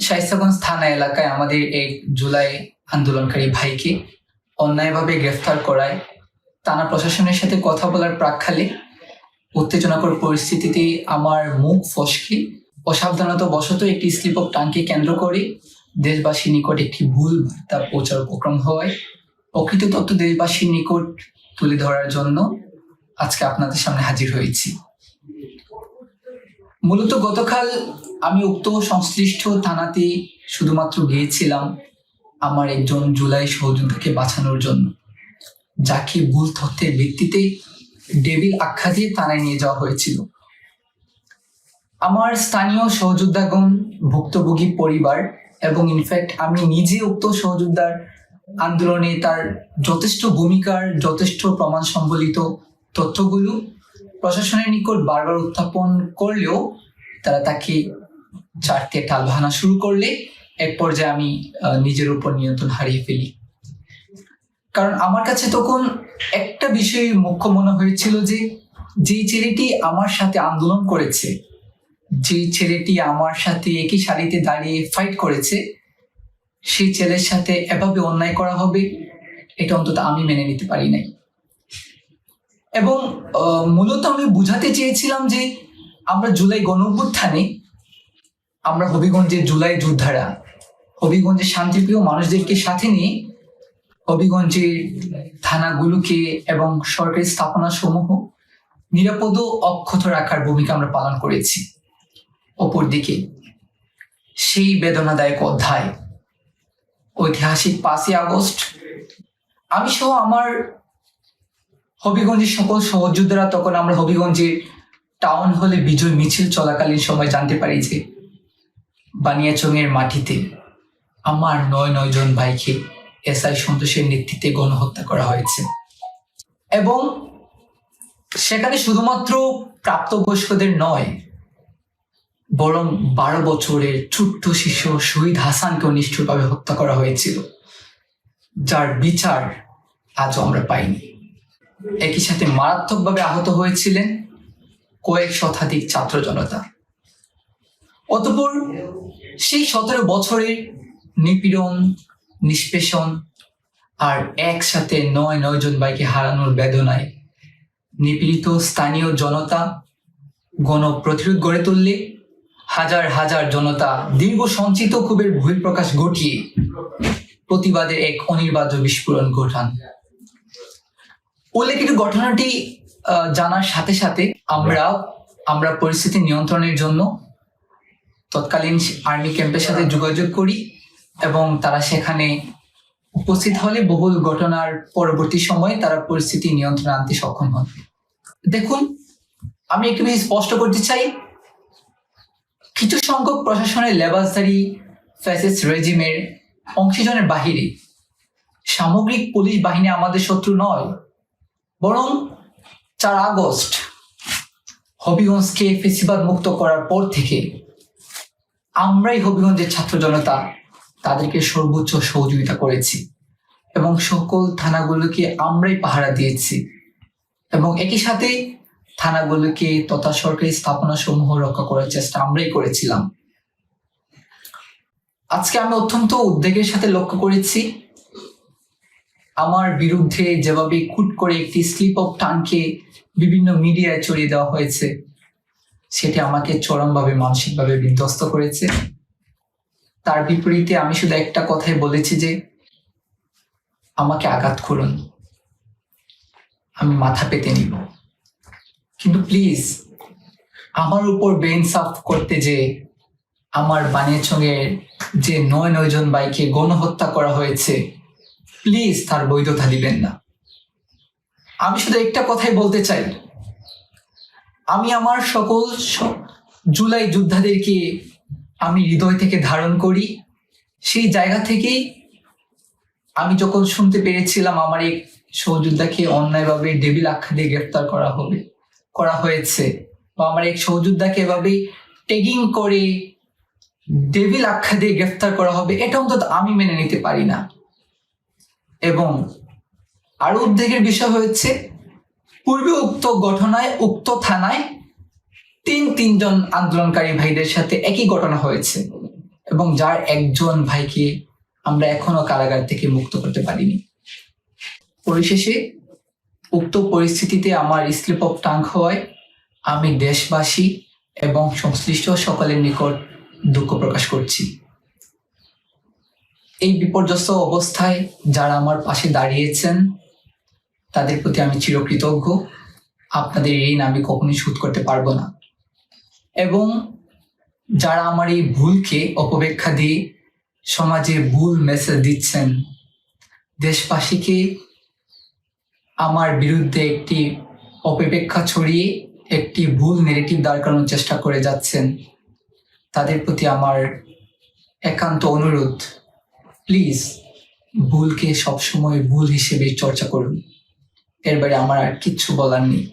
শায়েস্তাগঞ্জ থানা এলাকায় আমাদের এক জুলাই আন্দোলনকারী ভাইকে অন্যায়ভাবে গ্রেফতার করায় থানা প্রশাসনের সাথে কথা বলার প্রাক্কালে উত্তেজনাকর পরিস্থিতিতে আমার মুখ ফসকে অসাবধানতা বশত একটি স্লিপ অফ টাংকে কেন্দ্র করে দেশবাসীর নিকট একটি ভুল বার্তা পৌঁছার উপক্রম হওয়ায় প্রকৃত তথ্য দেশবাসীর নিকট তুলে ধরার জন্য আজকে আপনাদের সামনে হাজির হয়েছি। মূলত গতকাল আমি উক্ত সংশ্লিষ্ট থানাতে শুধুমাত্র গিয়েছিলাম আমার একজন জুলাই সহযোদ্ধাকে বাঁচানোর জন্য, যাকে ভুল তথ্যের ভিত্তিতে ডেভিল আখ্যা দিয়ে থানায় নিয়ে যাওয়া হয়েছিল। আমার স্থানীয় সহযোদ্ধাগণ, ভুক্তভোগী পরিবার এবং ইনফ্যাক্ট আমি নিজে উক্ত সহযোদ্ধার আন্দোলনে তার যথেষ্ট ভূমিকার যথেষ্ট প্রমাণ সম্বলিত তথ্যগুলো প্রশাসনের নিকট বারবার উত্থাপন করলেও তারা তাকে ছাড়তে টালবাহানা শুরু করলে এক পর্যায়ে আমি নিজের উপর নিয়ন্ত্রণ হারিয়ে ফেলি। কারণ আমার কাছে তখন একটা বিষয় মুখ্য মনে হয়েছিল যে ছেলেটি আমার সাথে আন্দোলন করেছে, যে ছেলেটি আমার সাথে একই সারিতে দাঁড়িয়ে ফাইট করেছে, সেই ছেলের সাথে এভাবে অন্যায় করা হবে, এটা অন্তত আমি মেনে নিতে পারি নাই। এবং মূলত আমি বুঝাতে চেয়েছিলাম যে আমরা জুলাই গণঅভ্যুত্থানে আমরা হবিগঞ্জের জুলাই যোদ্ধারা, হবিগঞ্জের শান্তিপ্রিয় মানুষদেরকে সাথে নিয়ে হবিগঞ্জের থানাগুলোকে এবং সরকারি স্থাপনা সমূহ নিরাপদ ও অক্ষত রাখার ভূমিকা আমরা পালন করেছি। অপরদিকে সেই বেদনাদায়ক অধ্যায় ঐতিহাসিক 5ই আগস্ট আমি সহ আমার হবিগঞ্জের সকল সহযোদ্ধারা, তখন আমরা হবিগঞ্জের টাউন হলে বিজয় মিছিল চলাকালীন সময় জানতে পারি যে বানিয়াচংয়ের মাটিতে আমার 9 জন ভাইকে এসআই সন্তোষের নেতৃত্বে গণহত্যা করা হয়েছে। এবং সেখানে শুধুমাত্র প্রাপ্তবয়স্কদের নয়, বরং 12 বছরের ছোট্ট শিশু শহীদ হাসানকেও নিষ্ঠুরভাবে হত্যা করা হয়েছিল, যার বিচার আজও আমরা পাইনি। একই সাথে মারাত্মকভাবে আহত হয়েছিলেন কয়েক শতাধিক ছাত্র জনতা। অতঃপর সেই 17 বছরের নিপীড়ন, নিষ্পেষণ আর একসাথে 9 জন ভাইকে হারানোর বেদনায় নিপীড়িত স্থানীয় জনতা গণপ্রতিরোধ গড়ে তুললে হাজার হাজার জনতা দীর্ঘ সঞ্চিত ক্ষোভের বহিঃপ্রকাশ ঘটিয়ে প্রতিবাদের এক অনির্বাচ্য বিস্ফোরণ ঘটান। উল্লেখিত ঘটনাটি জানার সাথে সাথে আমরা পরিস্থিতি নিয়ন্ত্রণের জন্য তৎকালীন আর্মি ক্যাম্পের সাথে যোগাযোগ করি এবং তারা সেখানে উপস্থিত হলে বহুল ঘটনার পরবর্তী সময়ে তারা পরিস্থিতি নিয়ন্ত্রণে আনতে সক্ষম হন। দেখুন, আমি একটু বেশি স্পষ্ট করতে চাই, কিছু সংখ্যক প্রশাসনের লেবাসধারী ফ্যাসিস্ট রেজিমের অংশীজনের বাহিরে সামগ্রিক পুলিশ বাহিনী আমাদের শত্রু নয়, বরং 4 আগস্ট হবিগঞ্জকে ফেসিবাদ মুক্ত করার পর থেকে আমরাই হবিগঞ্জের ছাত্র জনতা তাদেরকে সর্বোচ্চ সহযোগিতা করেছি এবং সকল থানাগুলোকে আমরাই পাহারা দিয়েছি এবং একই সাথে থানাগুলোকে তথা সরকারি স্থাপনা সমূহ রক্ষা করার চেষ্টা আমরাই করেছিলাম। আজকে আমি অত্যন্ত উদ্বেগের সাথে লক্ষ্য করেছি আমার বিরুদ্ধে যেভাবে কুট করে একটি স্লিপ অফ টাংকে বিভিন্ন মিডিয়ায় ছড়িয়ে দেওয়া হয়েছে, সেটি আমাকে চরমভাবে মানসিকভাবে বিধ্বস্ত করেছে। তার বিপরীতে আমি শুধু একটা কথাই বলেছি যে আমাকে আঘাত করুন, আমি মাথা পেতে নিব, কিন্তু প্লিজ আমার উপর বেইনসাফ করতে যে আমার বানিয়াচংয়ের যে 9 জন ভাইকে গণহত্যা করা হয়েছে, প্লিজ তার বৈধতা দিবেন না। আমি শুধু একটা কথাই বলতে চাই, আমি আমার সকল জুলাই যোদ্ধাদেরকে আমি হৃদয় থেকে ধারণ করি। সেই জায়গা থেকেই আমি যখন শুনতে পেরেছিলাম আমার এক সহযোদ্ধাকে অন্যায়ভাবে ডেভিল আখ্যা দিয়ে গ্রেফতার করা হয়েছে বা আমার এক সহযোদ্ধাকে এভাবে ট্যাগিং করে ডেভিল আখ্যা দিয়ে গ্রেফতার করা হবে, এটা অন্তত আমি মেনে নিতে পারি না। এবং আরো উদ্বেগের বিষয় হচ্ছে পূর্বে উক্ত ঘটনায় উক্ত থানায় তিনজন আন্দোলনকারী ভাইদের সাথে একই ঘটনা হয়েছে এবং যার একজন ভাইকে আমরা এখনো কারাগার থেকে মুক্ত করতে পারিনি। পরিশেষে উক্ত পরিস্থিতিতে আমার স্লিপ অফ টাং হওয়ায় আমি দেশবাসী এবং সংশ্লিষ্ট সকলের নিকট দুঃখ প্রকাশ করছি। এই বিপর্যস্ত অবস্থায় যারা আমার পাশে দাঁড়িয়েছেন তাদের প্রতি আমি চিরকৃতজ্ঞ। আপনাদের ঋণ আমি কখনোই শোধ করতে পারবো না। এবং যারা আমার এই ভুলকে অপব্যাখ্যা দিয়ে সমাজে ভুল মেসেজ দিচ্ছেন, দেশবাসীকে আমার বিরুদ্ধে একটি অপব্যাখ্যা ছড়িয়ে একটি ভুল নেগেটিভ দাঁড় করানোর চেষ্টা করে যাচ্ছেন, তাদের প্রতি আমার একান্ত অনুরোধ, প্লিজ ভুলকে সবসময় ভুল হিসেবে চর্চা করুন। এর বাইরে আমার আর কিচ্ছু বলার নেই।